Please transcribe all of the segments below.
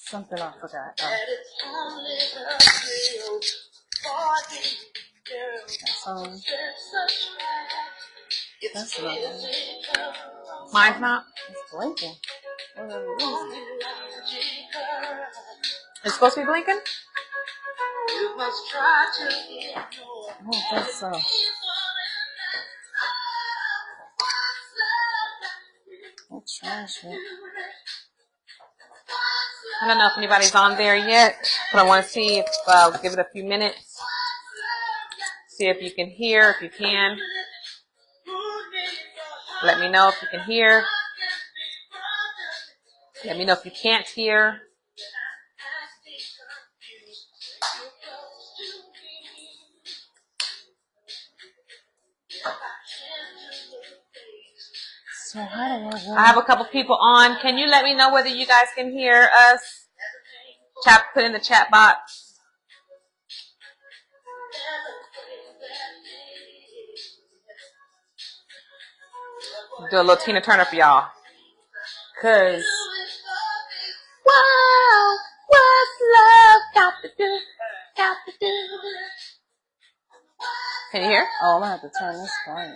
Something I forgot. That's nothing. Mine's not. It's blinking. Whatever it is. It's supposed to be blinking? I don't think so. I'll trash it. I don't know if anybody's on there yet, but I want to see if give it a few minutes. See if you can hear. If you can, let me know if you can hear. Let me know if you can't hear. So how do I have a couple people on. Can you let me know whether you guys can hear us? Put in the chat box. Do a little Tina Turner for y'all. Cause wow, what's love got to do? Got to do. Can you hear? Oh, I'm gonna have to turn this down.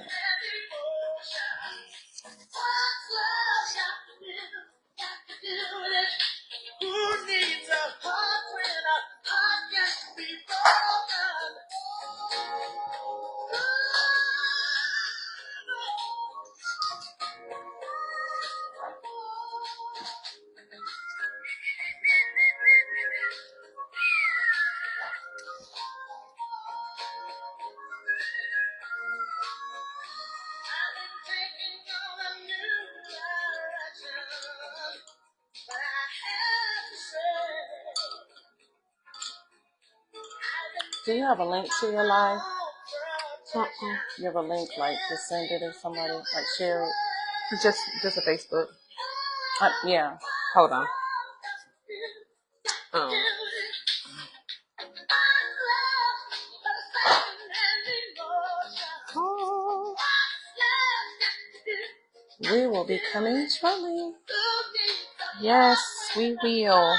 Do you have a link to your live? You have a link, like, to send it to somebody, like, share it? Just a Facebook. Yeah. Hold on. We will be coming shortly. Yes, we will.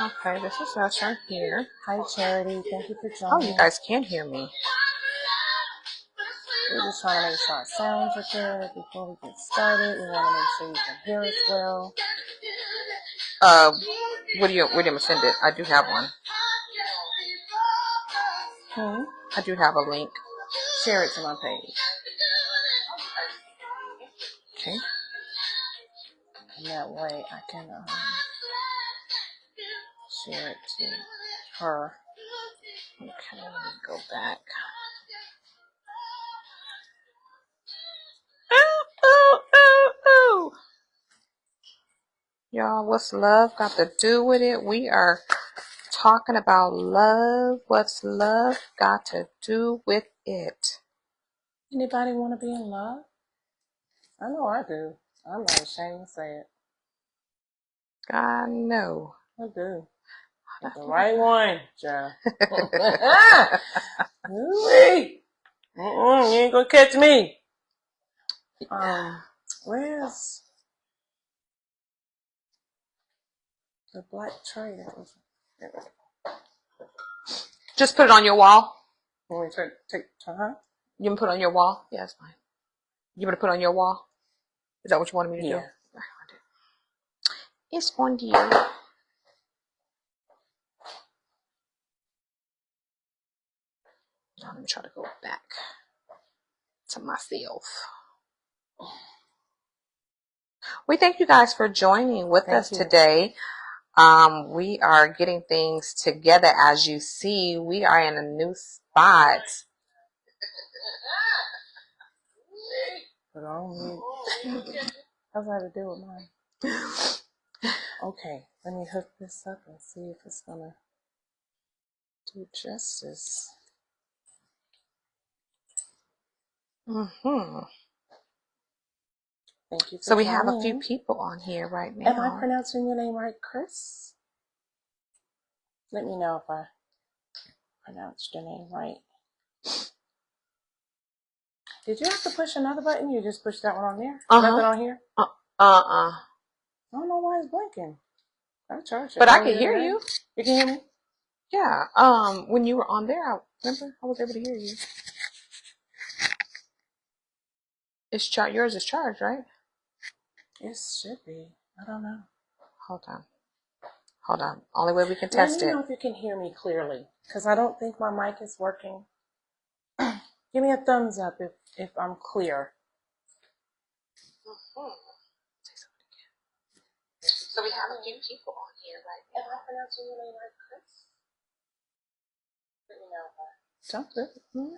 Okay, this is us right here. Hi, Charity. Thank you for Oh, joining. you guys can hear me. We're just trying to make sure our sounds are good before we get started. We want to make sure you can hear us well. Where do you want me to send it? I do have one. I do have a link. Share it to my page. Okay. And that way I can share it to her. Okay, let me go back. Ooh. Y'all, what's love got to do with it? We are talking about love. What's love got to do with it? Anybody want to be in love? I know I do. I'm not ashamed to say it. I know. I do. With the right one, Jeff. You ain't gonna catch me. Where's the black tray that was? Just put it on your wall. When we turn, huh? You can put it on your wall? Yeah, that's fine. You want to put it on your wall? Is that what you wanted me to do? It's on you. Now let me try to go back to myself. We thank you guys for joining with us today. We are getting things together. As you see, we are in a new spot. Put on mute. How's that to do with mine? Okay, let me hook this up and see if it's gonna do justice. Thank you. So we have a few people on here right now. Am I pronouncing your name right, Chris? Let me know if I pronounced your name right. Did you have to push another button? You just pushed that one on there? Uh-huh. Nothing on here? I don't know why it's blinking. I charged it. But I can hear you. You can hear me? Yeah. When you were on there, I was able to hear you. Yours is charged, right? It should be. I don't know. Hold on. Only way we can test it. Let me know if you can hear me clearly, because I don't think my mic is working. Give me a thumbs up if I'm clear. Mm-hmm. So we have a few people on here right now. Am I pronouncing your name right, Chris? Let me know. Sounds good. Mm-hmm.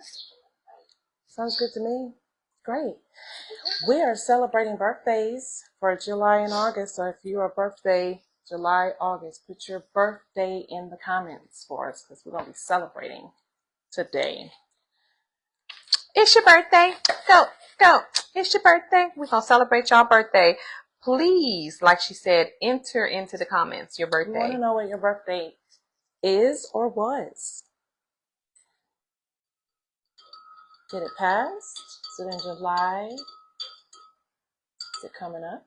Sounds good to me. Great. We are celebrating birthdays for July and August. So if you're a birthday, July, August, put your birthday in the comments for us, because we're going to be celebrating today. It's your birthday. Go. It's your birthday. We're going to celebrate y'all birthday. Please, like she said, enter into the comments your birthday. We want to know what your birthday is or was. Did it pass? Is it in July? Is it coming up?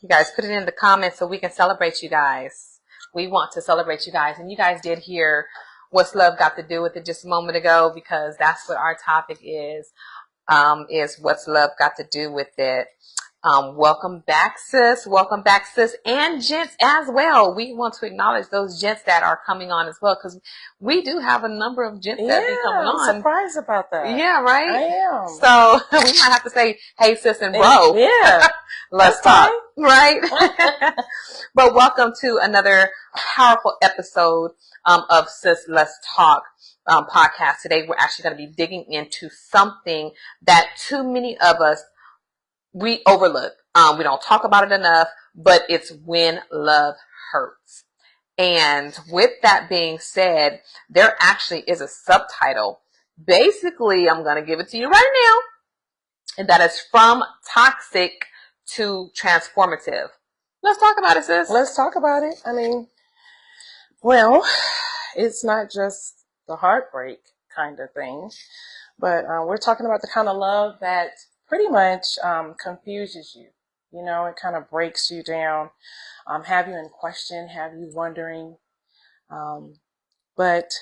You guys put it in the comments so we can celebrate you guys. We want to celebrate you guys. And you guys did hear what's love got to do with it just a moment ago, because that's what our topic is what's love got to do with it. Welcome back, sis. Welcome back, sis, and gents as well. We want to acknowledge those gents that are coming on as well, because we do have a number of gents that be coming on. I'm surprised about that. Yeah, right? I am. So we might have to say, hey, sis and bro. Yeah. Let's talk. Right? But welcome to another powerful episode of Sis Let's Talk podcast. Today we're actually going to be digging into something that too many of us we overlook. We don't talk about it enough, but it's when love hurts. And with that being said, there actually is a subtitle. Basically, I'm going to give it to you right now. And that is from toxic to transformative. Let's talk about it, sis. Let's talk about it. I mean, well, it's not just the heartbreak kind of thing, but we're talking about the kind of love that pretty much confuses you. You know, it kind of breaks you down, have you in question, have you wondering. But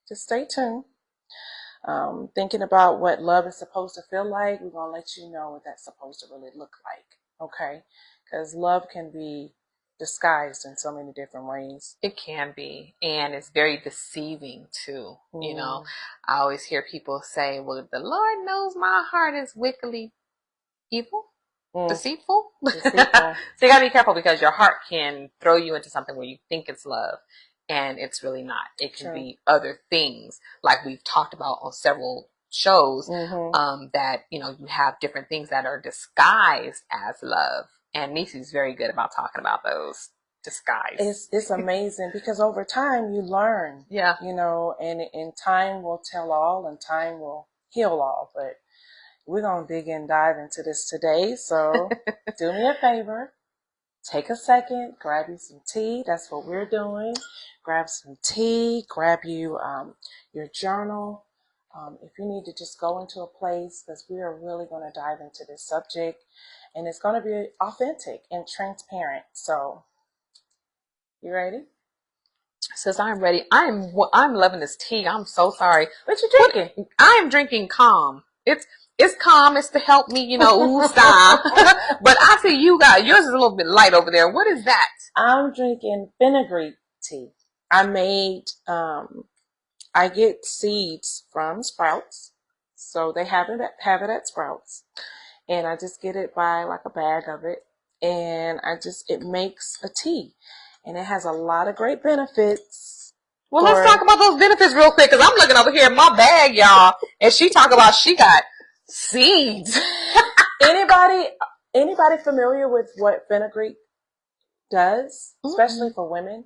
just stay tuned. Thinking about what love is supposed to feel like, we're going to let you know what that's supposed to really look like. Okay? Because love can be disguised in so many different ways. It can be, and it's very deceiving too. You know, I always hear people say, well, the Lord knows my heart is wickedly evil, deceitful. So you gotta be careful, because your heart can throw you into something where you think it's love and it's really not. It can be other things, like we've talked about on several shows, that, you know, you have different things that are disguised as love. And Nece is very good about talking about those disguise. It's amazing, because over time you learn. Yeah. You know, and time will tell all, and time will heal all. But we're going to dig and dive into this today. So do me a favor. Take a second, grab you some tea. That's what we're doing. Grab some tea, grab you your journal. If you need to just go into a place, because we are really going to dive into this subject, and it's going to be authentic and transparent. So, you ready? Sis, I'm ready. I'm loving this tea. I'm so sorry. What you drinking? I'm drinking calm. It's calm. It's to help me, you know, stop. But I see you got yours is a little bit light over there. What is that? I'm drinking fenugreek tea. I made, I get seeds from Sprouts. So they have it at Sprouts. And I just get it by like a bag of it. And it makes a tea. And it has a lot of great benefits. Well, let's talk about those benefits real quick, because I'm looking over here in my bag, y'all. And she talk about she got seeds. Anybody familiar with what fenugreek does, especially for women?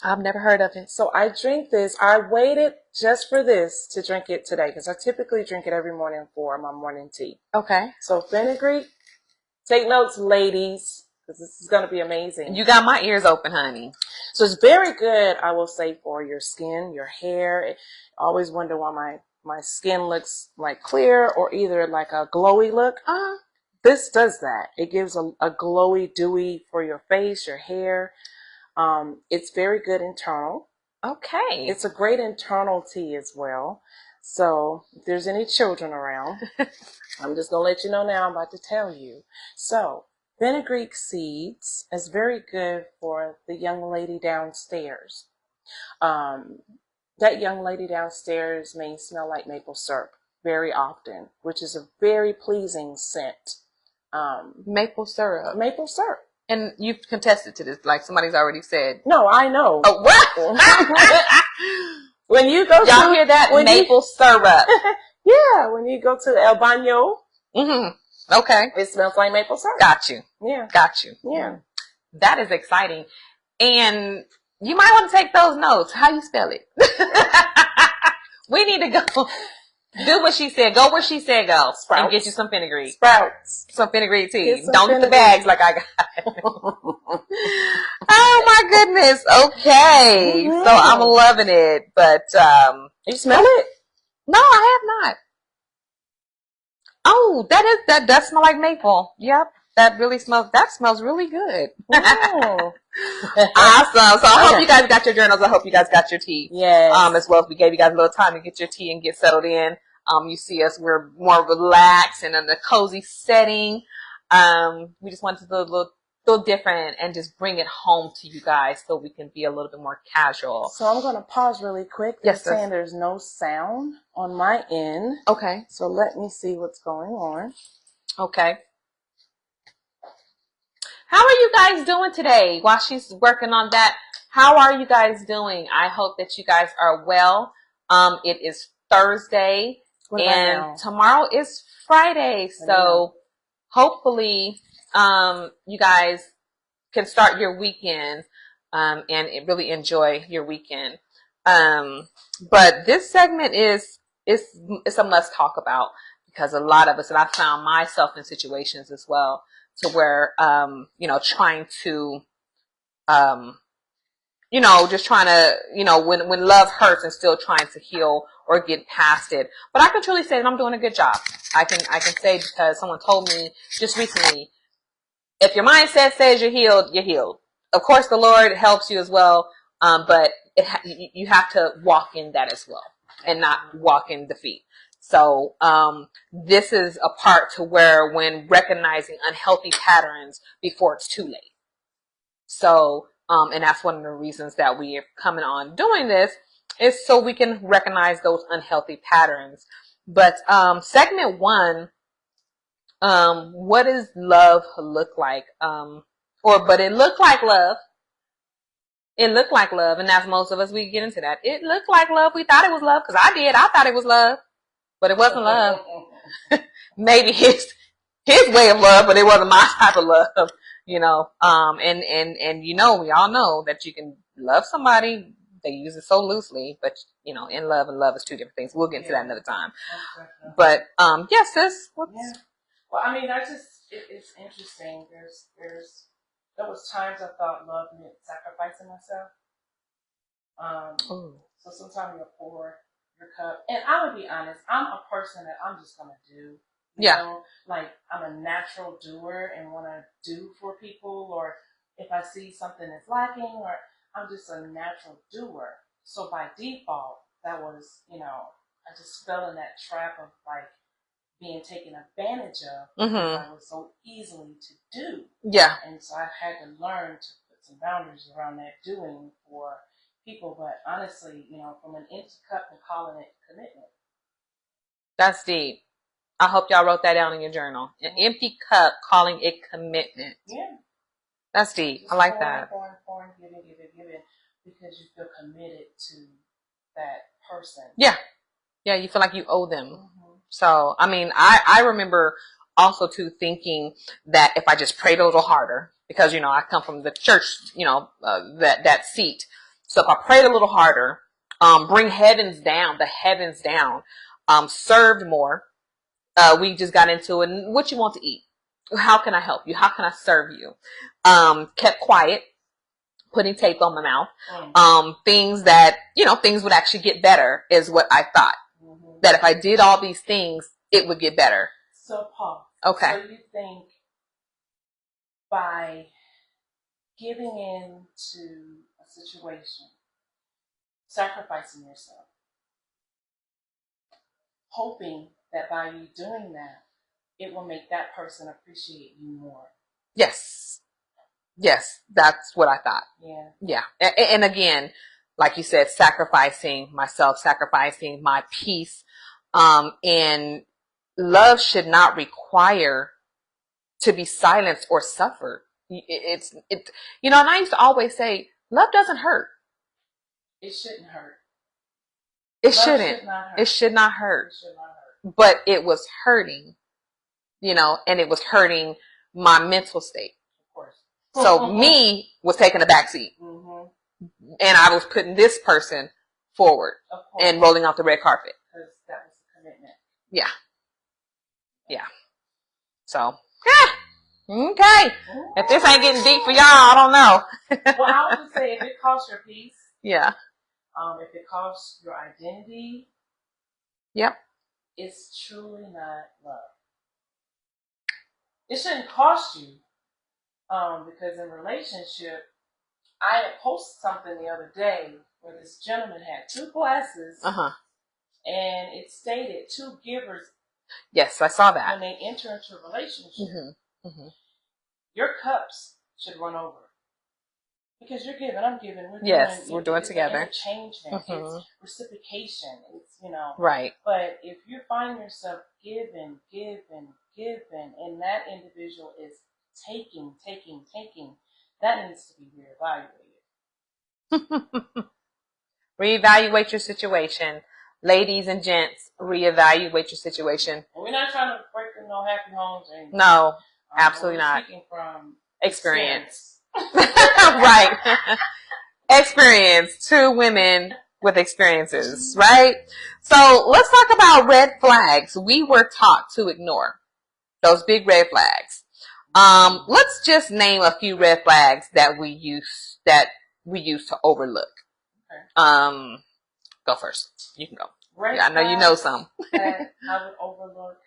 I've never heard of it. So I drink this. I waited just for this to drink it today, because I typically drink it every morning for my morning tea. Okay. So fenugreek, take notes, ladies, because this is going to be amazing. You got my ears open, honey. So it's very good, I will say, for your skin, your hair. I always wonder why my my skin looks like clear or either like a glowy look. This does that. It gives a glowy, dewy for your face, your hair. It's very good internal. Okay. It's a great internal tea as well. So if there's any children around, I'm just going to let you know now. I'm about to tell you. So fenugreek seeds is very good for the young lady downstairs. That young lady downstairs may smell like maple syrup very often, which is a very pleasing scent. Maple syrup. Maple syrup. And you've contested to this, like somebody's already said. No, I know. Oh, what? When you go y'all hear that? Maple syrup. Yeah, when you go to El Baño. Mm-hmm. Okay. It smells like maple syrup. Got you. Yeah. Got you. Yeah. That is exciting. And you might want to take those notes. How you spell it? We need to go do what she said. Go where she said go. Sprouts. And get you some fenugreek. Sprouts. Some fenugreek tea. Don't get the bags like I got. Oh my goodness. Okay. Mm-hmm. So I'm loving it. But you smell it? No, I have not. Oh, that does smell like maple. Yep. That smells really good. Oh. Awesome. So I hope you guys got your journals. I hope you guys got your tea. Yes. As well as we gave you guys a little time to get your tea and get settled in. You see us, we're more relaxed and in a cozy setting. We just wanted to do a little different and just bring it home to you guys so we can be a little bit more casual. So I'm going to pause really quick. Yes, saying there's no sound on my end. Okay. So let me see what's going on. Okay. How are you guys doing today while she's working on that? How are you guys doing? I hope that you guys are well. It is Thursday and tomorrow is Friday. So hopefully you guys can start your weekend and really enjoy your weekend. But this segment is a must talk about because a lot of us, and I found myself in situations as well, to where, trying to, just trying to, when love hurts and still trying to heal or get past it. But I can truly say that I'm doing a good job. I can say because someone told me just recently, if your mindset says you're healed, you're healed. Of course, the Lord helps you as well. But you have to walk in that as well and not walk in defeat. So, this is a part to where when recognizing unhealthy patterns before it's too late. So, and that's one of the reasons that we are coming on doing this is so we can recognize those unhealthy patterns. But, segment 1, what does love look like? But it looked like love. It looked like love. And as most of us, we get into that. It looked like love. We thought it was love because I did. I thought it was love. But it wasn't love. Maybe his way of love, but it wasn't my type of love, and we all know that you can love somebody. They use it so loosely, but in love and love is two different things. We'll get into that another time. But yes, sis. Yeah. Well, I mean, it's interesting. There was times I thought love meant sacrificing myself. So sometimes you're poor. Your cup. And I'm going to be honest, I'm a person that I'm just going to do. You know? Like, I'm a natural doer and want to do for people, or if I see something that's lacking, or I'm just a natural doer. So by default, that was, I just fell in that trap of like being taken advantage of because I was so easily to do. Yeah. And so I had to learn to put some boundaries around that doing for people, but honestly, from an empty cup and calling it commitment. That's deep. I hope y'all wrote that down in your journal. An empty cup, calling it commitment. Yeah. That's deep. I like that. Pouring, giving, because you feel committed to that person. Yeah. Yeah, you feel like you owe them. Mm-hmm. So, I mean, I remember also too thinking that if I just prayed a little harder, because, I come from the church, that seat. So if I prayed a little harder, bring the heavens down, served more, we just got into it. And what you want to eat? How can I help you? How can I serve you? Kept quiet, putting tape on my mouth. Things that, things would actually get better is what I thought. Mm-hmm. That if I did all these things, it would get better. So, Paul. Okay. So you think by giving in to a situation, sacrificing yourself, hoping that by you doing that, it will make that person appreciate you more. Yes. Yes, that's what I thought. Yeah. Yeah. And again, like you said, sacrificing myself, sacrificing my peace. And love should not require to be silenced or suffered. It's and I used to always say, love doesn't hurt. It shouldn't hurt. It shouldn't. It should not hurt. It should not hurt. But it was hurting, and it was hurting my mental state. Of course. So me was taking a backseat. Mm-hmm. And I was putting this person forward and rolling off the red carpet. Because that was the commitment. Yeah. Yeah. So, okay. If this ain't getting deep for y'all, I don't know. Well, I would just say if it costs your peace. Yeah. If it costs your identity. Yep. It's truly not love. It shouldn't cost you. Because in relationship, I had posted something the other day where this gentleman had 2 glasses. Uh-huh. And it stated 2 givers. Yes, I saw that. When they enter into a relationship, mm-hmm. your cups should run over. Because you're giving, I'm giving. We're doing together. Interchangement. It's reciprocation. It's, Right. But if you find yourself giving, and that individual is taking, that needs to be reevaluated. Reevaluate your situation. Ladies and gents, reevaluate your situation. And we're not trying to break no happy homes or anything. No, absolutely not. Speaking from experience. Right. Experience. 2 women with experiences, right? So let's talk about red flags we were taught to ignore. Those big red flags. Let's just name a few red flags that we use to overlook. Okay. Go first. You can go. I know you know some. That I would overlook.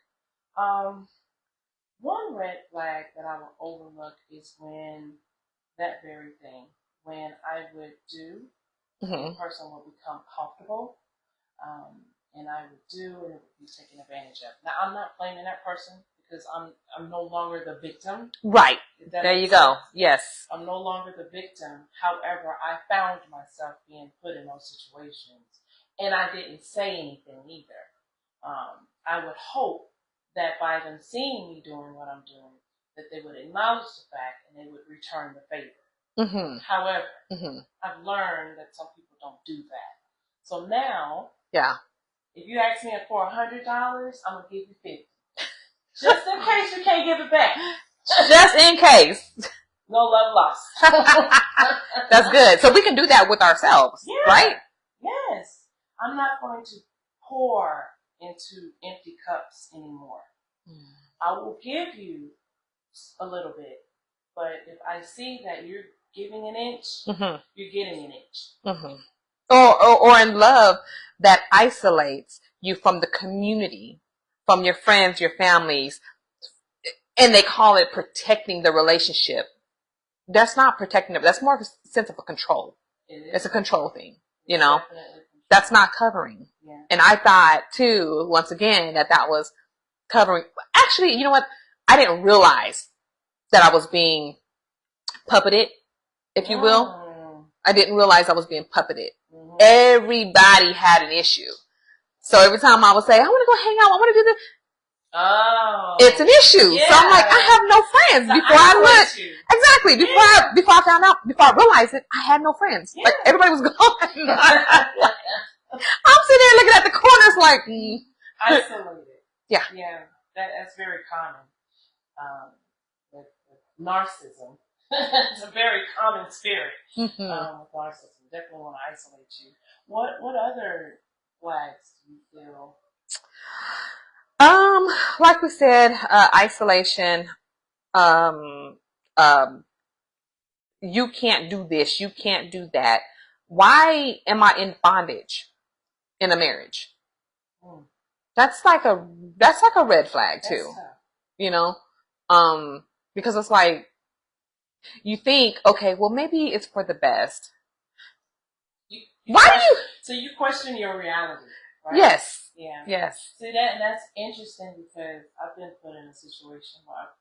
One red flag that I would overlook is when I would do, the person will become comfortable, and I would do, and it would be taken advantage of. Now, I'm not blaming that person because I'm no longer the victim. Right. There you go. Yes. I'm no longer the victim. However, I found myself being put in those situations, and I didn't say anything either. I would hope that by them seeing me doing what I'm doing, that they would acknowledge the fact and they would return the favor. Mm-hmm. However, I've learned that some people don't do that. So now, if you ask me for $100, I'm gonna give you $50, just in case you can't give it back. Just in case. No love lost. That's good. So we can do that with ourselves, right? Yes. I'm not going to pour into empty cups anymore. I will give you a little bit, but if I see that you're giving an inch, you're getting an inch. Or in love that isolates you from the community, from your friends, your families, and they call it protecting the relationship. That's not protecting it. That's more of a sense of a control. It's a control thing, That's not covering. Yeah. And I thought too, once again, that was covering. Actually, you know what? I didn't realize that I was being puppeted, if you will. I didn't realize I was being puppeted. Everybody had an issue. So every time I would say, I want to go hang out, I want to do this. Oh. It's an issue. Yeah. So I'm like, I have no friends. Before I looked. Exactly. Before I found out, before I realized it, I had no friends. Yeah. Like everybody was gone. I'm sitting there looking at the corners like isolated. Yeah. Yeah. That's very common. With narcissism. It's a very common spirit. With narcissism. Definitely want to isolate you. What other flags do you feel? Like we said, isolation. You can't do this. You can't do that. Why am I in bondage in a marriage? That's like a red flag too. That's tough. You know? Because it's like you think, okay, well maybe it's for the best. So you question your reality, right? Yes. Yeah. Yes. See that's interesting because I've been put in a situation where I've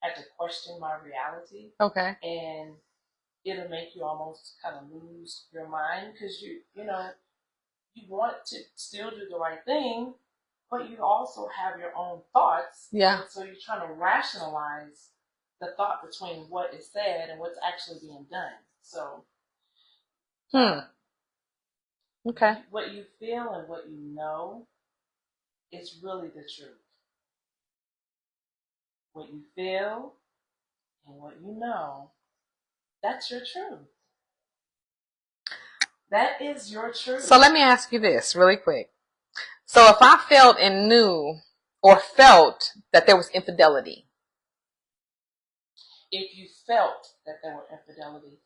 had to question my reality. Okay. And it'll make you almost kind of lose your mind because you want to still do the right thing, but you also have your own thoughts. Yeah. And so you're trying to rationalize the thought between what is said and what's actually being done. So, okay. What you feel and what you know is really the truth. What you feel and what you know, that's your truth. That is your truth. So let me ask you this really quick. So if I felt and knew or felt that there was infidelity. If you felt that there were infidelity,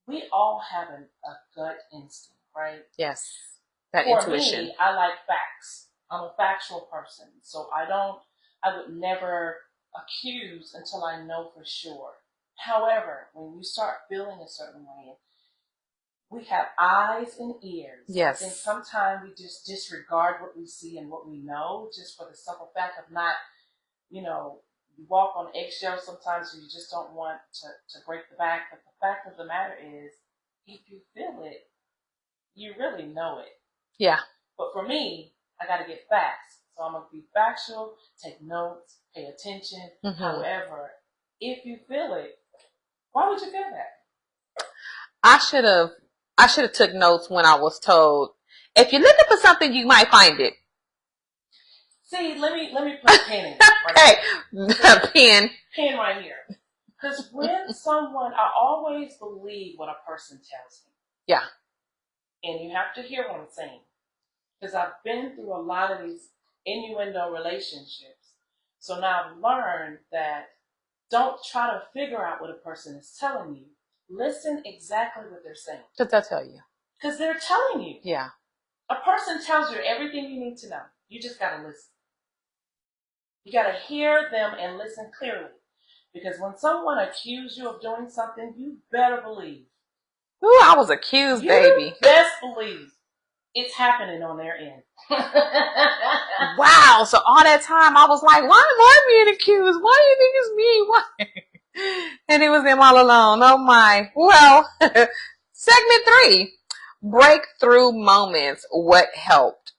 we all have a gut instinct, right? Yes. That For intuition. me, I like facts. I'm a factual person. So I would never accuse until I know for sure. However, when you start feeling a certain way, we have eyes and ears. Yes. I think sometimes we just disregard what we see and what we know just for the simple fact of not, you walk on eggshells sometimes, so you just don't want to break the back. But the fact of the matter is, if you feel it, you really know it. Yeah. But for me, I got to get facts. So I'm going to be factual, take notes, pay attention. Mm-hmm. However, if you feel it, why would you feel that? I should have took notes when I was told, if you're looking for something, you might find it. See, let me put a pen in it. Right pen right here. Because when I always believe what a person tells me. Yeah. And you have to hear what I'm saying. Because I've been through a lot of these innuendo relationships. So now I've learned that don't try to figure out what a person is telling you. Listen exactly what they're saying. Because they'll tell you. Because they're telling you. Yeah. A person tells you everything you need to know. You just got to listen. You got to hear them and listen clearly. Because when someone accuses you of doing something, you better believe. Ooh, I was accused, baby. Best believe it's happening on their end. Wow. So all that time I was like, why am I being accused? Why do you think it's me? Why? And it was them all alone. Oh my. Well, segment 3, breakthrough moments. What helped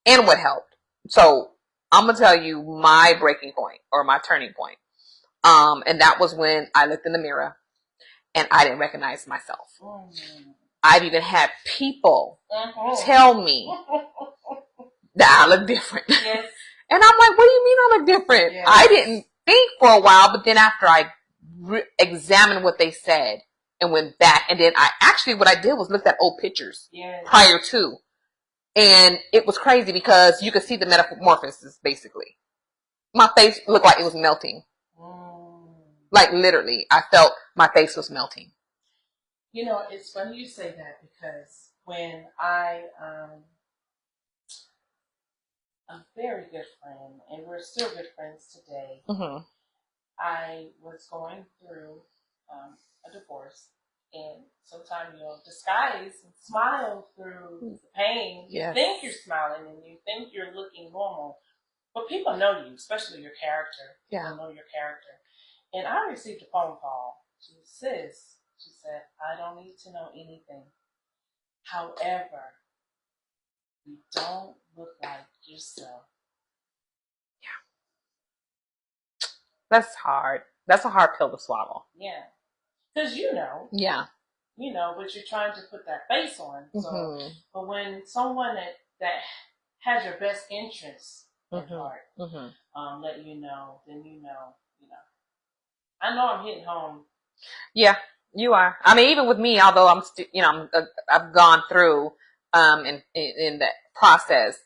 and what helped. So I'm going to tell you my breaking point or my turning point. And that was when I looked in the mirror and I didn't recognize myself. I've even had people tell me that I look different. Yes. And I'm like, what do you mean I look different? Yes. I didn't think for a while, but then after I examined what they said and went back, and then what I did was looked at old pictures prior to. And it was crazy because you could see the metamorphosis, basically. My face looked like it was melting. Like literally, I felt my face was melting. It's funny you say that because when a very good friend, and we're still good friends today, I was going through a divorce, and sometimes you'll disguise and smile through the pain. You think you're smiling and you think you're looking normal, but people know you, especially your character. People know your character. And I received a phone call. She said, I don't need to know anything. However, you don't look like yourself. Yeah. That's hard. That's a hard pill to swallow. Yeah. Because Yeah. But you're trying to put that face on. So, but when someone that has your best interests at heart, let you know, then I know I'm hitting home. Yeah, you are. I mean, even with me, although I'm still, I've gone through, in that process,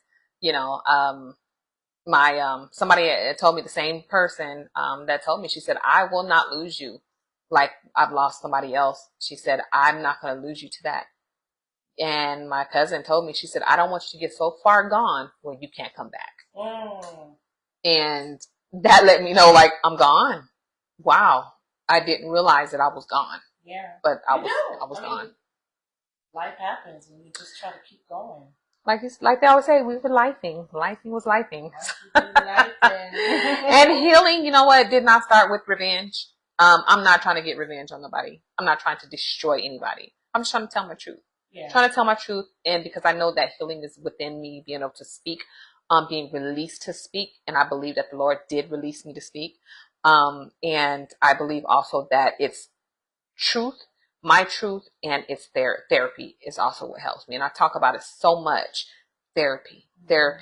somebody told me, the same person, that told me, she said, I will not lose you like I've lost somebody else. She said, I'm not going to lose you to that. And my cousin told me, she said, I don't want you to get so far gone where you can't come back. And that let me know, like, I'm gone. Wow. I didn't realize that I was gone. Yeah. But I was gone. Life happens and you just try to keep going. Like they always say, we were lifing. Lifing was lifing. And healing, you know what, did not start with revenge. I'm not trying to get revenge on nobody. I'm not trying to destroy anybody. I'm just trying to tell my truth. Yeah. Trying to tell my truth, and because I know that healing is within me, being able to speak, being released to speak, and I believe that the Lord did release me to speak. And I believe also that it's truth, my truth, and it's therapy is also what helps me. And I talk about it so much. Therapy. Yeah.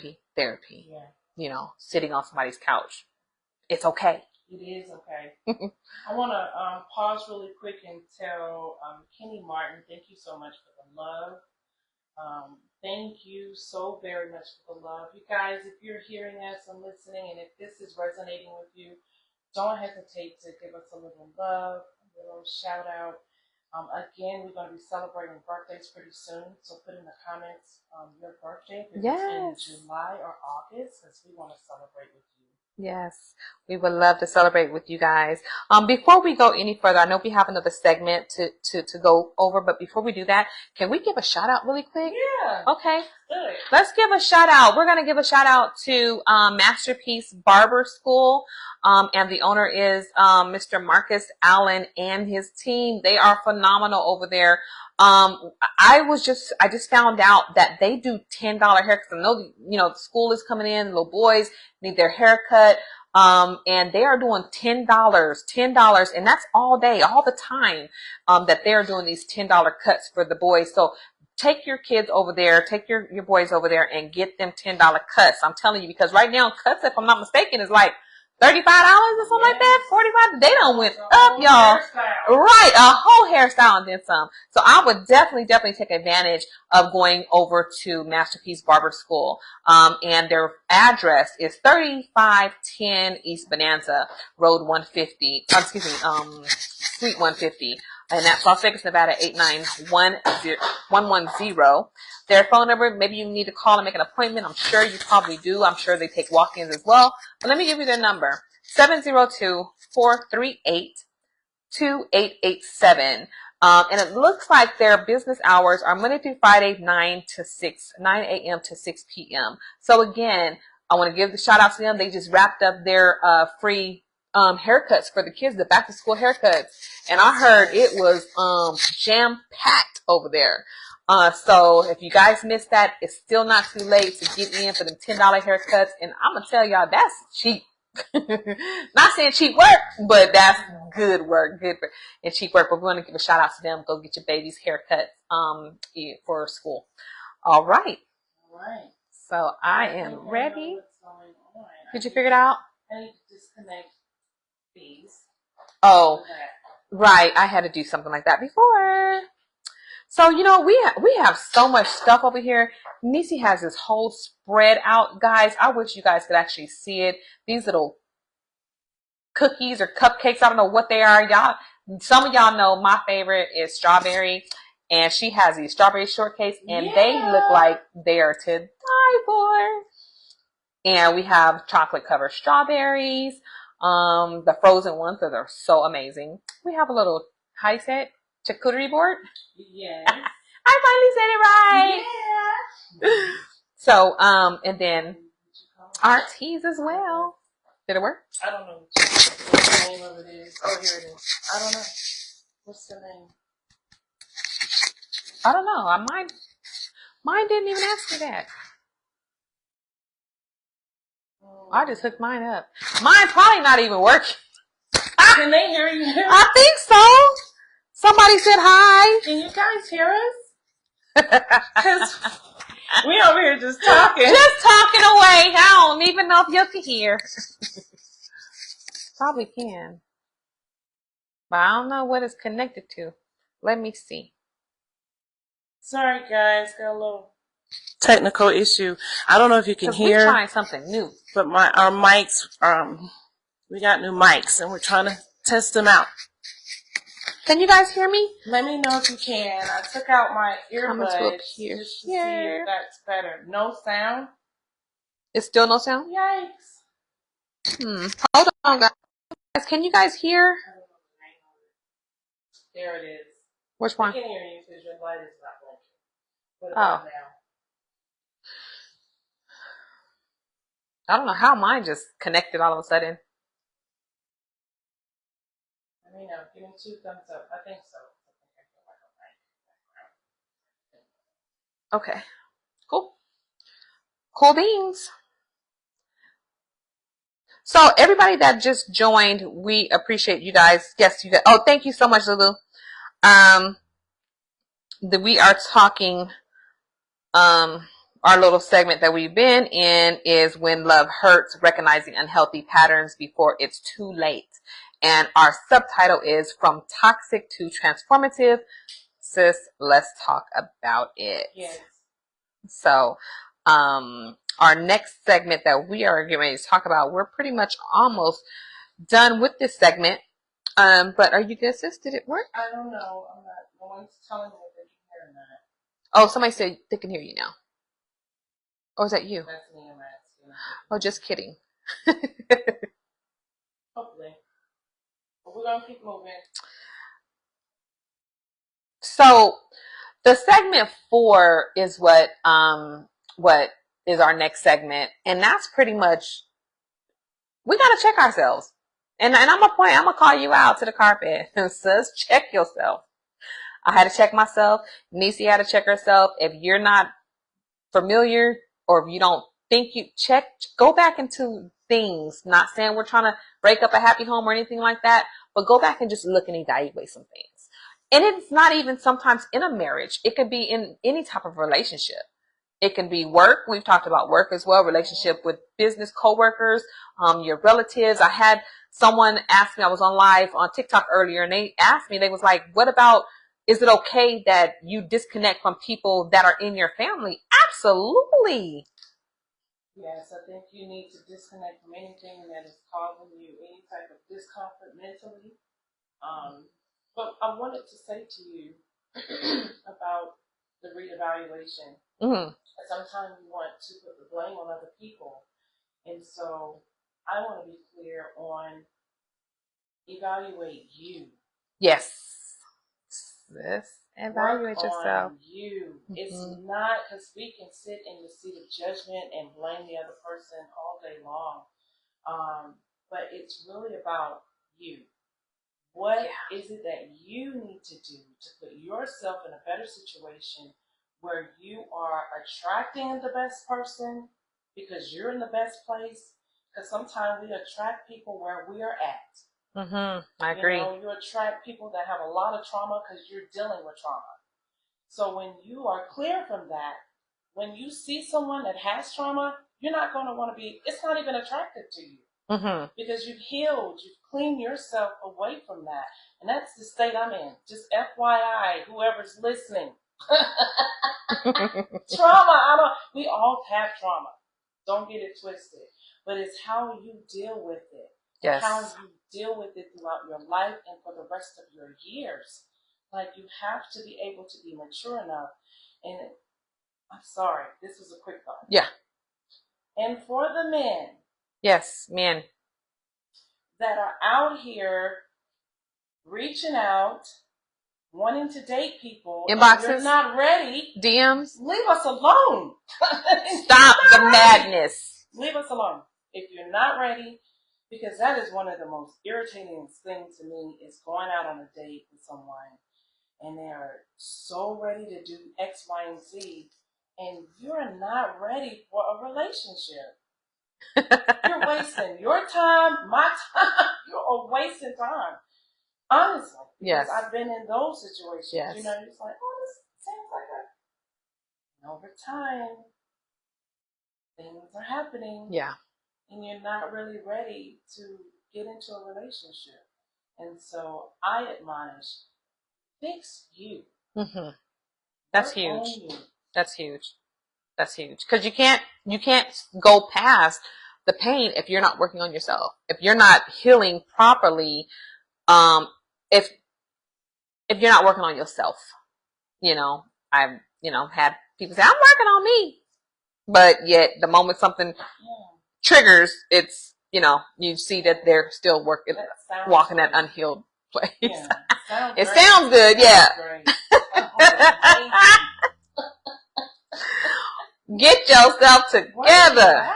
You know, sitting on somebody's couch. It's okay. It is okay. I want to pause really quick and tell Kenny Martin, thank you so much for the love. Thank you so very much for the love. You guys, if you're hearing us and listening, and if this is resonating with you, don't hesitate to give us a little love, a little shout out. Again, we're going to be celebrating birthdays pretty soon, so put in the comments your birthday, if it's in July or August, because we want to celebrate with you. Yes, we would love to celebrate with you guys. Before we go any further, I know we have another segment to go over, but before we do that, can we give a shout out really quick? Yeah. Okay. Good. Let's give a shout out. We're going to give a shout out to Masterpiece Barber School, and the owner is Mr. Marcus Allen and his team. They are phenomenal over there. I just found out that they do $10 haircuts. I know, you know, school is coming in, little boys need their haircut. And they are doing $10, and that's all day, all the time, that they're doing these $10 cuts for the boys. So take your kids over there, take your boys over there and get them $10 cuts. I'm telling you, because right now cuts, if I'm not mistaken, is like $35 or something like that, $45. They done went up, y'all. Right, a whole hairstyle and then some. So I would definitely take advantage of going over to Masterpiece Barber School. And their address is 3510 East Bonanza Road 150. Suite 150. And that's Las Vegas, Nevada 89110. Their phone number, maybe you need to call and make an appointment. I'm sure you probably do. I'm sure they take walk-ins as well. But let me give you their number. 702-438-2887. And it looks like their business hours are Monday through Friday, 9 a.m. to 6 p.m. So again, I want to give the shout out to them. They just wrapped up their free haircuts for the kids, the back to school haircuts. And I heard it was jam packed over there. So if you guys missed that, it's still not too late to get in for them $10 haircuts. And I'm gonna tell y'all, that's cheap. Not saying cheap work, but that's good work, and cheap work. But we want to give a shout out to them. Go get your baby's haircut for school. All right. So I am ready. Did you figure it out? I need to disconnect these. Oh, right. I had to do something like that before. So, you know, we have so much stuff over here. Nece has this whole spread out, guys. I wish you guys could actually see it. These little cookies or cupcakes, I don't know what they are. Y'all, some of y'all know my favorite is strawberry. And she has these strawberry shortcakes, and they look like they are to die for. And we have chocolate covered strawberries. The frozen ones, those are so amazing. We have a little, how you say it? Charcuterie board? Yes. I finally said it right. Yeah. So, and then our teas as well. Did it work? I don't know what the name of it is. Oh, here it is. I don't know. What's the name? I don't know. Mine didn't even ask me that. I just hooked mine up. Mine probably not even working. Can they hear you? I think so. Somebody said hi. Can you guys hear us? Because we over here just talking. Just talking away. I don't even know if you can hear. Probably can. But I don't know what it's connected to. Let me see. Sorry, guys. Got a little technical issue. I don't know if you can hear. We're trying something new. But our mics, we got new mics, and we're trying to test them out. Can you guys hear me? Let me know if you can. I took out my earbuds just to see here. if that's better. No sound? It's still no sound? Yikes. Hold on, guys. Can you guys hear? There it is. Which one? I can hear you because your light is not blinking. What about now? I don't know how mine just connected all of a sudden. Let me know. Give me 2 thumbs up. I think so. Okay. Cool. Cool beans. So everybody that just joined, we appreciate you guys. Yes, you guys. Oh, thank you so much, Lulu. We are talking, our little segment that we've been in is When Love Hurts, Recognizing Unhealthy Patterns Before It's Too Late. And our subtitle is From Toxic to Transformative. Sis, let's talk about it. Yes. So, our next segment that we are getting ready to talk about, we're pretty much almost done with this segment. But are you good, sis? Did it work? I don't know. I'm not. No one's telling me if they can hear or not. Oh, somebody said they can hear you now. Or is that you? That's me, I'm asking. Oh, just kidding. Hopefully. But we're going to keep moving. So, the segment 4 is what is our next segment. And that's pretty much, we got to check ourselves. And I'm going to call you out to the carpet and says, check yourself. I had to check myself. Nece had to check herself. If you're not familiar or if you don't think you check, go back into things. Not saying we're trying to break up a happy home or anything like that, but go back and just look and evaluate some things. And it's not even sometimes in a marriage. It could be in any type of relationship. It can be work. We've talked about work as well. Relationship with business coworkers, your relatives. I had someone ask me, I was on live on TikTok earlier, and they asked me, they was like, what about, is it okay that you disconnect from people that are in your family? Absolutely. Yes, I think you need to disconnect from anything that is causing you any type of discomfort mentally. But I wanted to say to you about the reevaluation. Mm-hmm. Sometimes we want to put the blame on other people. And so I want to be clear on evaluate you. Yes. Evaluate Work yourself. on you. Mm-hmm. It's not because we can sit in the seat of judgment and blame the other person all day long. But it's really about you. What is it that you need to do to put yourself in a better situation where you are attracting the best person because you're in the best place? Because sometimes we attract people where we are at. I agree. You attract people that have a lot of trauma because you're dealing with trauma. So when you are clear from that, when you see someone that has trauma, you're not going to want to be, it's not even attractive to you. Because you've healed, you've cleaned yourself away from that. And that's the state I'm in. Just FYI, whoever's listening. Trauma, we all have trauma. Don't get it twisted. But it's how you deal with it. Yes. How you deal with it throughout your life and for the rest of your years. Like, you have to be able to be mature enough. And I'm sorry, this was a quick thought. Yeah. And for the men. Yes, men. That are out here reaching out, wanting to date people. Inboxes. And you're not ready. DMs. Leave us alone. Stop the madness. Leave us alone. If you're not ready, because that is one of the most irritating things to me is going out on a date with someone and they are so ready to do X, Y, and Z, and you're not ready for a relationship. You're wasting your time, my time. You're wasting time. Honestly. Because I've been in those situations. Yes. You're just like, oh, this seems like a... And over time, things are happening. Yeah. And you're not really ready to get into a relationship. And so I admonish, fix you. That's huge. That's huge. That's huge. Because you can't go past the pain if you're not working on yourself. If you're not healing properly, if if you're not working on yourself. I've, had people say, I'm working on me. But yet the moment something triggers, it's, you see that they're still walking that unhealed place. Yeah. It sounds good, yeah. Get yourself together.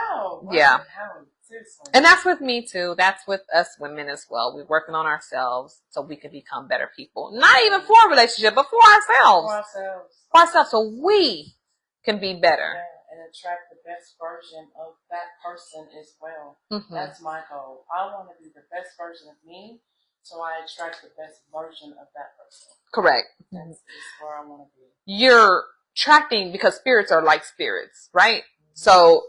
Yeah. And that's with me too. That's with us women as well. We're working on ourselves so we can become better people. Not even for a relationship, but for ourselves. For ourselves, so we can be better. Yeah, and attract the best version of that person as well. Mm-hmm. That's my goal. I want to be the best version of me, so I attract the best version of that person. Correct. That's where I want to be. You're attracting, because spirits are like spirits, right? Mm-hmm. So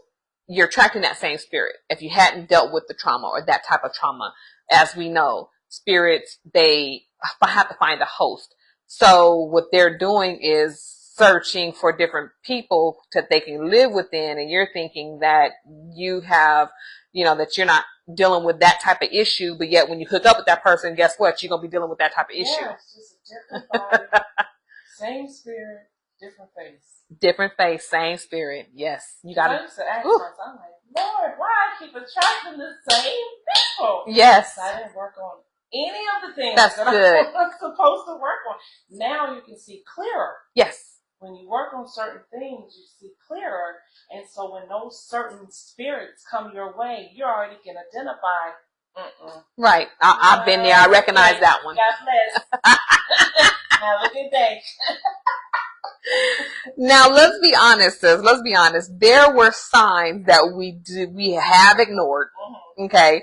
you're attracting that same spirit. If you hadn't dealt with the trauma or that type of trauma, as we know, spirits, they have to find a host. So what they're doing is searching for different people that they can live within, and you're thinking that you have, that you're not dealing with that type of issue, but yet when you hook up with that person, guess what? You're going to be dealing with that type of issue. Yeah, it's just a different body, same spirit, different face. Different face, same spirit. Yes. You got to. I used to ask myself, I'm like, Lord, why I keep attracting the same people? Yes. I didn't work on any of the things that I'm supposed to work on. Now you can see clearer. Yes. When you work on certain things, you see clearer. And so when those certain spirits come your way, you already can identify. Right. I've been there. I recognize that one. God bless. Have a good day. Now, let's be honest, sis. Let's be honest. There were signs that we have ignored. Mm-hmm. Okay.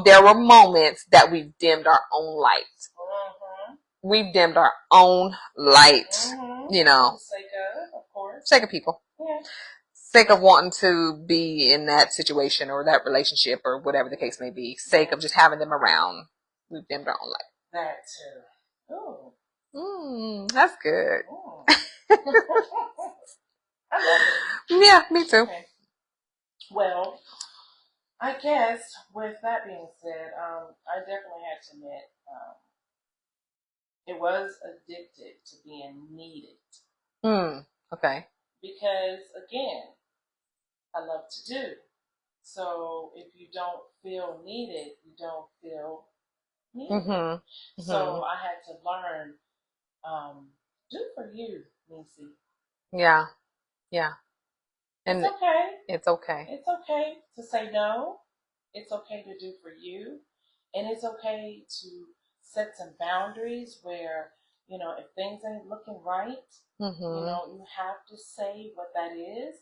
There were moments that we've dimmed our own light. Mm-hmm. We've dimmed our own light. Mm-hmm. For the sake of course. Sake of people. Yeah. Sake of wanting to be in that situation or that relationship or whatever the case may be. Sake of just having them around. We've dimmed our own light. That too. Oh. That's good. I love it. Yeah, me too. Okay. Well, I guess with that being said, I definitely had to admit, it was addicted to being needed. Okay. Because again, I love to do. So if you don't feel needed, you don't feel needed. Mm-hmm. So I had to learn, do for you, Nece. Yeah. Yeah. And it's okay. It's okay. It's okay to say no. It's okay to do for you. And it's okay to set some boundaries where, if things ain't looking right, you have to say what that is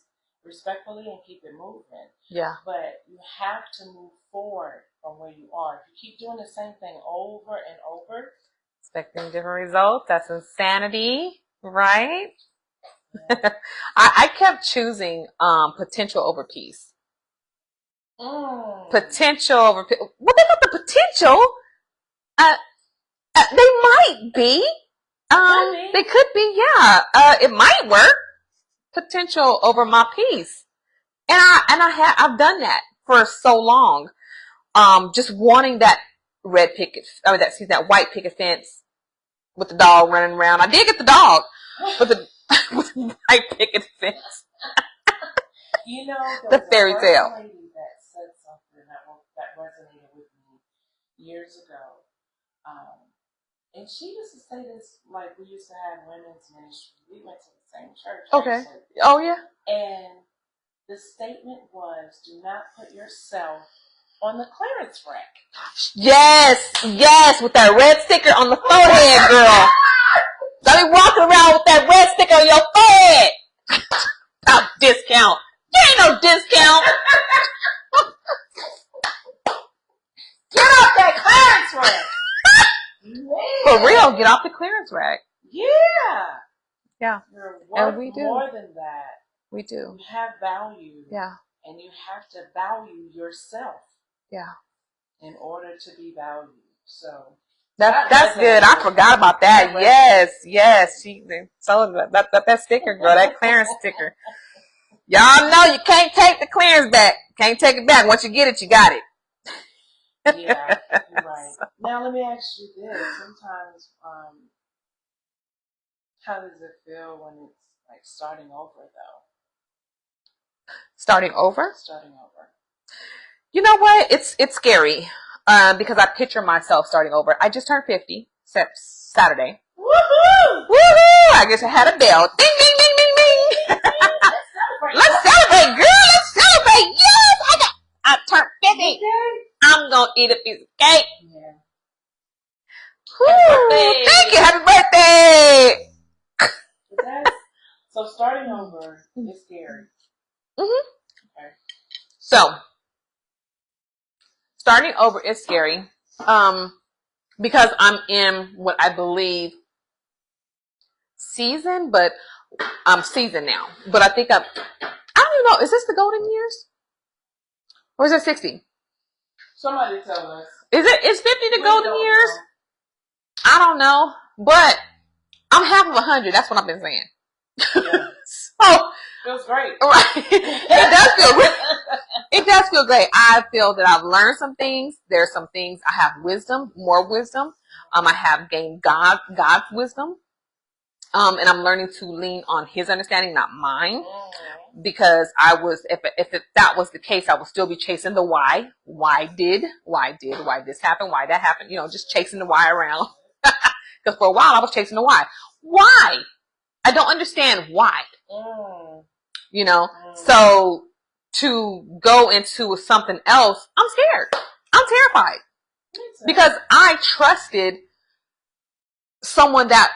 respectfully and keep it moving. Yeah. But you have to move forward from where you are. If you keep doing the same thing over and over, expecting different results, that's insanity, right? Yeah. I kept choosing potential over peace. Potential over peace. What about the potential? They might be. They could be, yeah. It might work. Potential over my peace. And I've done that for so long. Just wanting that that white picket fence with the dog running around. I did get the dog with the white picket fence. The fairy tale. Lady that said something that resonated with me years ago. And she used to say this, like we used to have women's ministry. We went to the same church. Okay. Actually. Oh, yeah. And the statement was, do not put yourself on the clearance rack. Yes, with that red sticker on the forehead, girl. Don't be walking around with that red sticker on your forehead. Discount. There ain't no discount. Get off that clearance rack. For real, get off the clearance rack. Yeah. Yeah. You're worth and we do. More than that. We do. You have value. Yeah. And you have to value yourself. Yeah. In order to be valued. So that's good. I forgot about that. Yes. She told that sticker, girl, that clearance sticker. Y'all know you can't take the clearance back. Can't take it back. Once you get it, you got it. Yeah, you're right. Now let me ask you this. Sometimes How does it feel when it's like starting over, though? Starting over? Starting over. You know what? It's scary because I picture myself starting over. I just turned 50 Saturday. Woohoo! Woohoo! I just had a bell. Ding, ding, ding, ding, ding. Let's celebrate, girl. Let's celebrate. Yes, I turned 50. Okay. I'm going to eat a piece of cake. Yeah. Woo, thank you. Happy birthday. So starting over is scary. Mm-hmm. Okay. So starting over is scary because I'm in what I believe season, but I'm seasoned now. But I think I don't even know. Is this the golden years? Or is it 60? Somebody tell us. Is 50 the golden years? Know. I don't know. But I'm half of 100. That's what I've been saying. Yeah. So feels great. Right. It does feel great. It does feel great. I feel that I've learned some things. There are some things I have wisdom, more wisdom. I have gained God's wisdom. And I'm learning to lean on his understanding, not mine. Because I was, if that was the case, I would still be chasing the why. Why did this happen? Why that happened? You know, just chasing the why around. Because for a while I was chasing the why. Why? I don't understand why. You know, so to go into something else, I'm scared. I'm terrified. Because I trusted someone that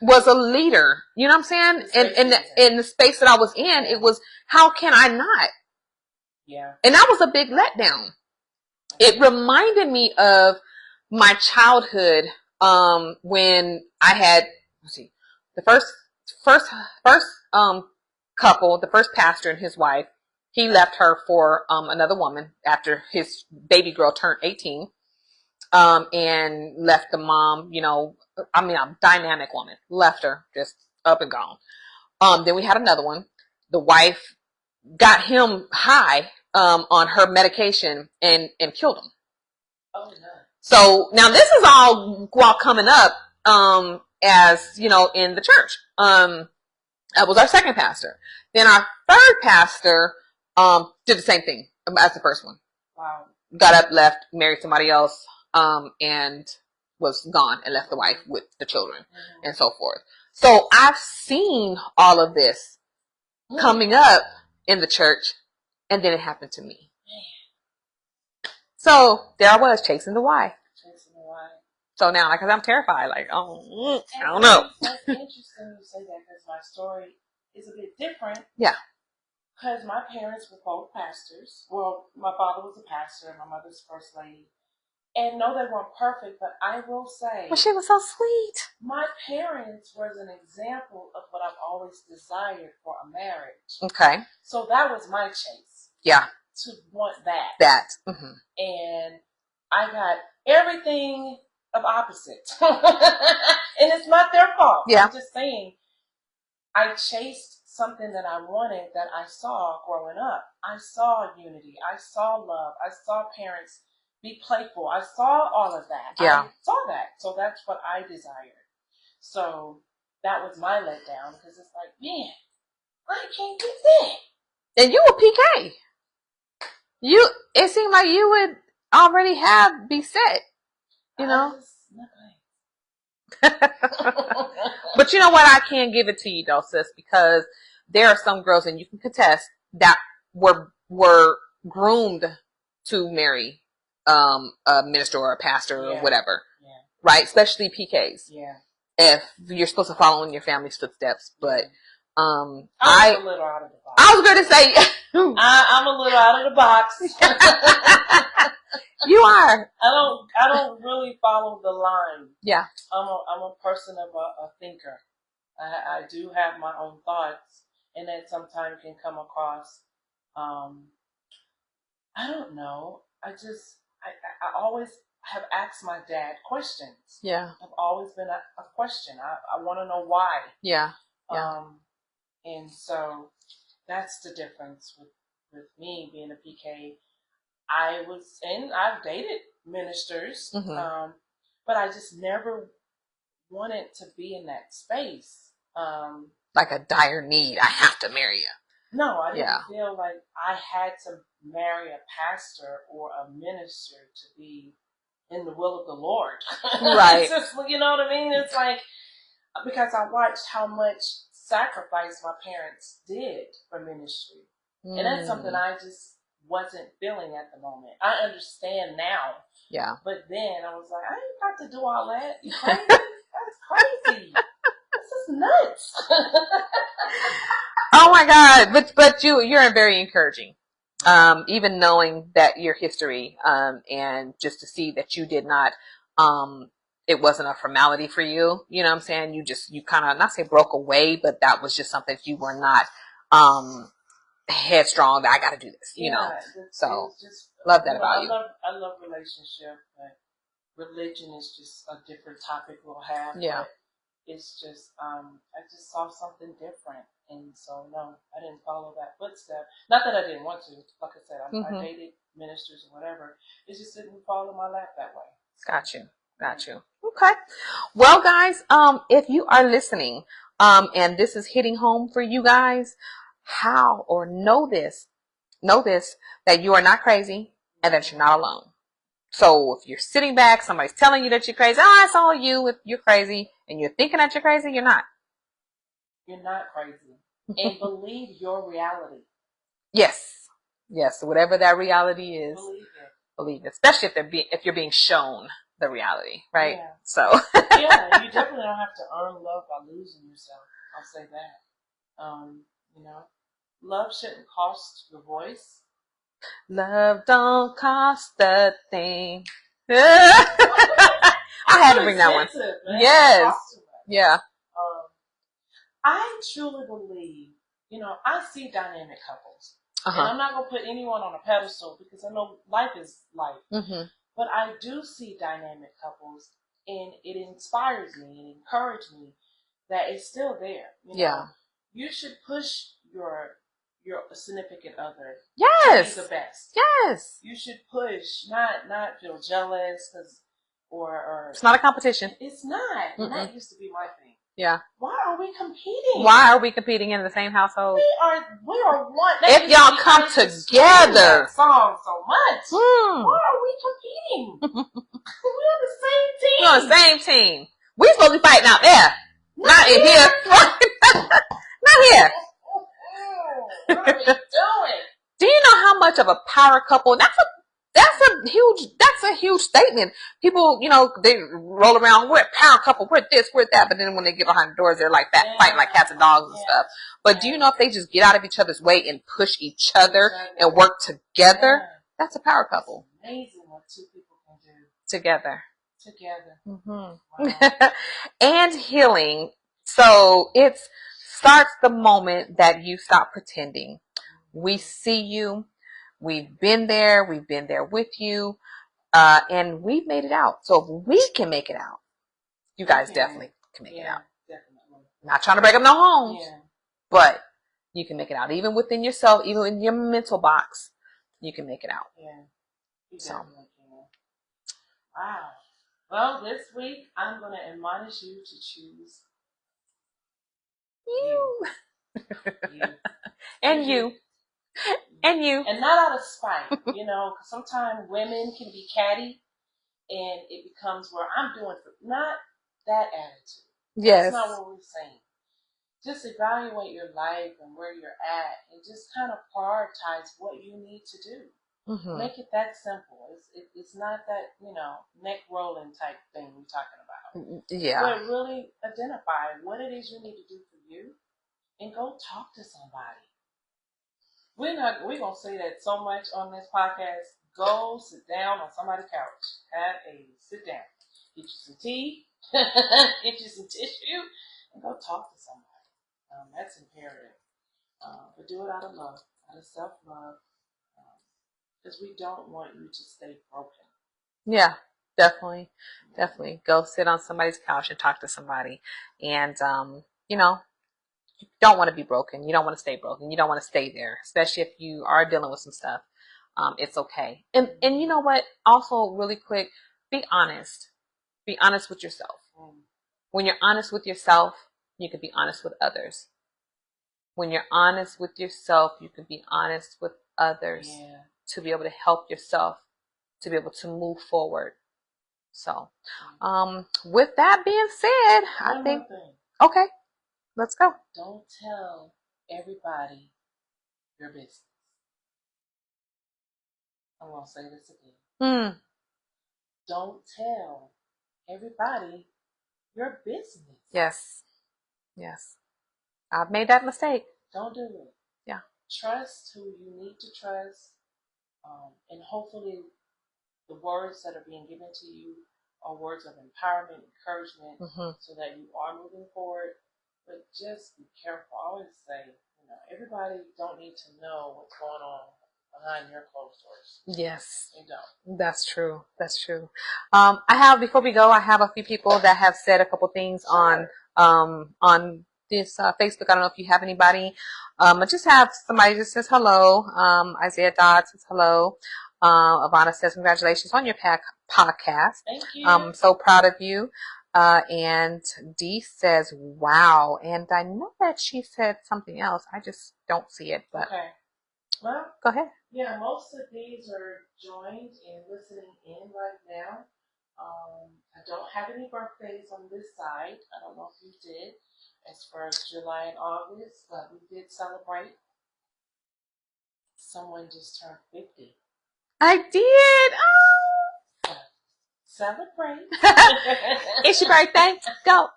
was a leader, you know what I'm saying? And in the space that I was in, it was, how can I not? Yeah. And that was a big letdown. It reminded me of my childhood, when I had, the first couple, the first pastor and his wife, he left her for, another woman after his baby girl turned 18. And left the mom, you know, a dynamic woman, left her just up and gone. Then we had another one. The wife got him high, on her medication and killed him. Oh, no. So now this is all while coming up, as, you know, in the church. That was our second pastor. Then our third pastor, did the same thing as the first one. Wow. Got up, left, married somebody else, and was gone and left the wife with the children and so forth. So I've seen all of this coming up in the church, and then it happened to me. So there I was chasing the why. So now, like, I'm terrified. Like, oh, I don't know. That's interesting you say that because my story is a bit different. Yeah. Because my parents were both pastors. Well, my father was a pastor and my mother's first lady. And no, they weren't perfect, but I will say... Well, she was so sweet. My parents was an example of what I've always desired for a marriage. Okay. So that was my chase. Yeah. To want that. That. Mm-hmm. And I got everything of opposite. And it's not their fault. Yeah. I'm just saying, I chased something that I wanted that I saw growing up. I saw unity. I saw love. I saw parents be playful. I saw all of that. Yeah. I saw that. So that's what I desired. So that was my letdown because it's like, man, I can't get that. And you were PK. It seemed like you would already be set, you know? But you know what? I can give it to you though, sis, because there are some girls, and you can contest, that were groomed to marry a minister or a pastor or whatever. Yeah. Right? Especially PKs. Yeah. If you're supposed to follow in your family's footsteps. But I was a little out of the box. I was going to say I'm a little out of the box. You are. I don't really follow the line. Yeah. I'm a person of a thinker. I do have my own thoughts, and that sometimes can come across. I don't know. I always have asked my dad questions. Yeah. I've always been a question. I want to know why. Yeah. Yeah. And so that's the difference with me being a PK. I've dated ministers, but I just never wanted to be in that space. Like a dire need. I have to marry you. No, I didn't feel like I had to marry a pastor or a minister to be in the will of the Lord. Right. It's just, you know what I mean? It's like, because I watched how much sacrifice my parents did for ministry. And that's something I just wasn't feeling at the moment. I understand now. Yeah. But then I was like, I ain't got to do all that. You crazy? That's crazy. This is nuts. Oh my God. But you're very encouraging. Even knowing that your history, and just to see that you did not, it wasn't a formality for you. You know what I'm saying? You kind of, not say broke away, but that was just something you were not, headstrong that I got to do this, you know. So just, love that about you. I love relationship, but religion is just a different topic we'll have. Yeah. But it's just, I just saw something different. And so, no, I didn't follow that footstep. Not that I didn't want to. Like I said, I dated ministers or whatever. It just didn't fall in my lap that way. Got you. Okay. Well, guys, if you are listening, and this is hitting home for you guys, know this, that you are not crazy and that you're not alone. So if you're sitting back, somebody's telling you that you're crazy, it's all you, if you're crazy and you're thinking that you're crazy, you're not. You're not crazy. And believe your reality. Yes. Whatever that reality is, believe it. Especially if you're being shown the reality, right? Yeah. So yeah, you definitely don't have to earn love by losing yourself. I'll say that. You know, love shouldn't cost your voice. Love don't cost a thing. I had to bring that one. Man. Yes. Yeah. I truly believe, I see dynamic couples. And I'm not going to put anyone on a pedestal because I know life is life. But I do see dynamic couples, and it inspires me and encourages me that it's still there. You know, you should push your significant other to be the best. Yes. You should push, not feel jealous or it's not a competition. It's not. And that used to be my thing. Yeah. Why are we competing? Why are we competing in the same household? We are one. If y'all come together. That song so much. Why are we competing? We're on the same team. We're on the same team. We supposed to be fighting out there. Not in here. Not here. What are we doing? Do you know how much of a power couple? That's a huge statement. People, they roll around, we're a power couple, we're this, we're that, but then when they get behind the doors, they're like fighting like cats and dogs and stuff. But do you know if they just get out of each other's way and push each other and work together, that's a power couple. It's amazing what two people can do together. Wow. And healing. So it starts the moment that you stop pretending. We see you. We've been there with you, and we've made it out. So if we can make it out, you guys definitely can make it out. Definitely. Not trying to break up no homes, but you can make it out. Even within yourself, even in your mental box, you can make it out. Yeah, you definitely can. Wow. Well, this week I'm going to admonish you to choose you. And you. And you. And not out of spite, because sometimes women can be catty and it becomes where I'm doing not that attitude. Yes. That's not what we're saying. Just evaluate your life and where you're at and just kind of prioritize what you need to do. Make it that simple. It's not that, neck rolling type thing we're talking about. Yeah. But really identify what it is you need to do for you and go talk to somebody. We're going to say that so much on this podcast. Go sit down on somebody's couch. Sit down. Get you some tea. Get you some tissue. And go talk to somebody. That's imperative. But do it out of love. Out of self-love. Because we don't want you to stay broken. Yeah, definitely. Definitely. Go sit on somebody's couch and talk to somebody. And, you don't want to be broken. You don't want to stay broken. You don't want to stay there, especially if you are dealing with some stuff. It's okay. And you know what? Also, really quick, be honest. Be honest with yourself. When you're honest with yourself, you can be honest with others. When you're honest with yourself, you can be honest with others to be able to help yourself, to be able to move forward. So, with that being said, I think, okay, let's go. Don't tell everybody your business. I'm going to say this again. Don't tell everybody your business. Yes. Yes. I've made that mistake. Don't do it. Yeah. Trust who you need to trust. And hopefully the words that are being given to you are words of empowerment, encouragement, so that you are moving forward. But just be careful. I always say, everybody don't need to know what's going on behind your closed doors. Yes. They don't. That's true. That's true. Before we go, I have a few people that have said a couple things on this Facebook. I don't know if you have anybody. I just have somebody just says hello. Isaiah Dodd says hello. Ivana says congratulations on your podcast. Thank you. I'm so proud of you. And Dee says wow. And I know that she said something else. I just don't see it. But okay. Well, go ahead. Yeah, most of these are joined and listening in right now. I don't have any birthdays on this side. I don't know if you did, as far as July and August, but we did celebrate. Someone just turned 50. I did. Oh. Celebrate. It's your birthday. Go.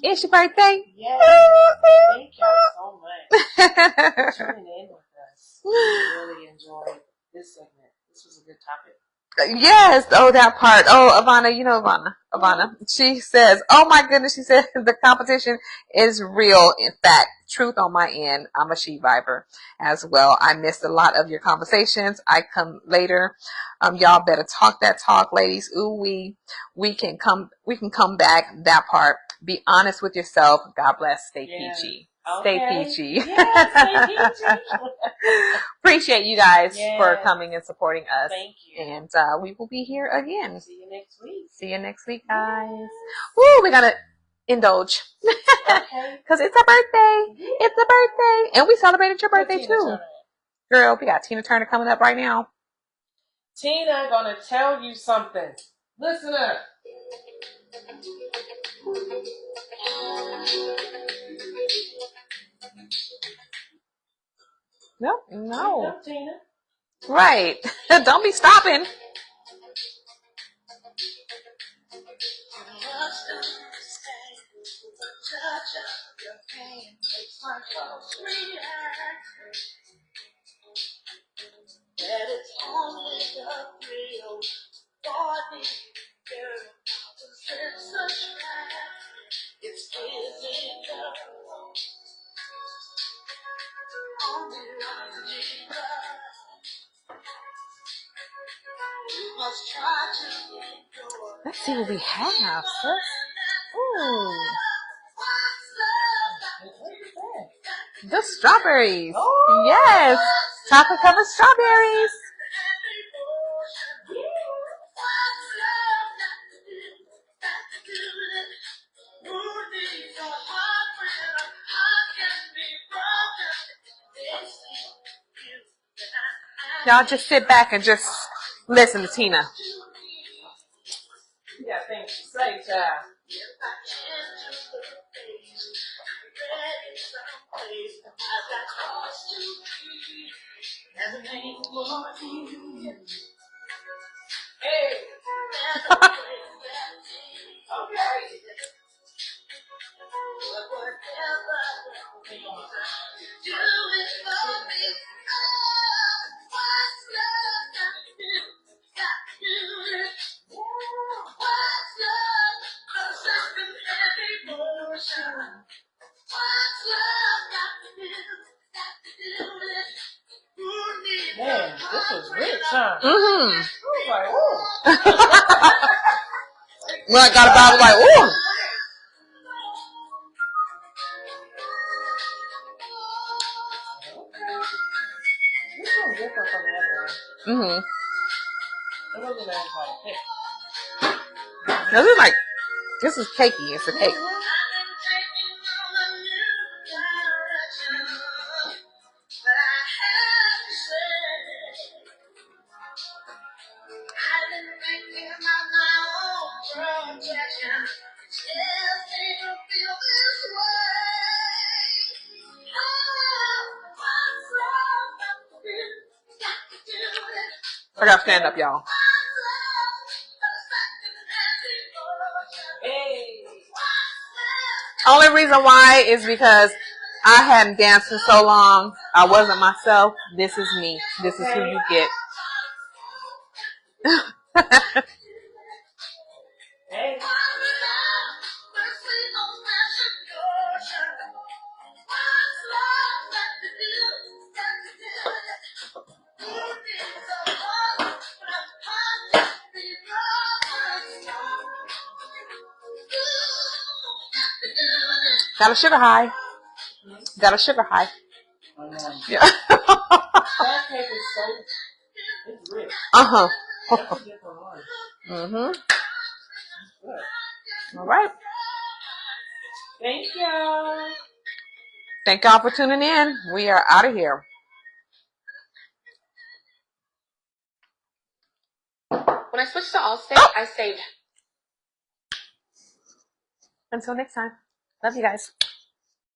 It's your birthday. Yes. Thank y'all so much for tuning in with us. We really enjoyed this segment. This was a good topic. Yes. Oh, that part. Oh, Ivana, you know Ivana. She says, oh my goodness, she said the competition is real. In fact, truth on my end. I'm a she-viber as well. I missed a lot of your conversations. I come later. Y'all better talk that talk, ladies. Ooh, we can come back. That part. Be honest with yourself. God bless. Stay peachy. Okay. Stay peachy. Yes, stay peachy. Appreciate you guys for coming and supporting us. Thank you. And we will be here again. See you next week. See you next week, guys. Yes. Woo, we gotta indulge. Okay. Because it's a birthday. Yeah. It's a birthday. And we celebrated your birthday too. Girl, we got Tina Turner coming up right now. Tina gonna tell you something. Listen up. No. Tina. Right. Don't be stopping. That it's only the real body girl. It's physical. Only love Jesus. We must try to endure. Let's see what we have. Ooh. The strawberries. Oh. Yes. Chocolate covered strawberries. Y'all just sit back and just listen to Tina. Yeah, thanks. Say, child. Hey. Man, this was rich, huh? Mm-hmm. Like, ooh. When I got about, I was like, ooh. This one's different from the other one. Mm-hmm. It wasn't as like thick. This is like This is cakey. It's a cake. I gotta stand up, y'all. Only reason why is because I hadn't danced in so long. I wasn't myself. This is me. This is who you get. Got a sugar high. Got a sugar high. Yeah. Uh-huh. Mm-hmm. All right. Thank y'all. Thank y'all for tuning in. We are out of here. When I switched to Allstate, I saved. Until next time. Love you guys.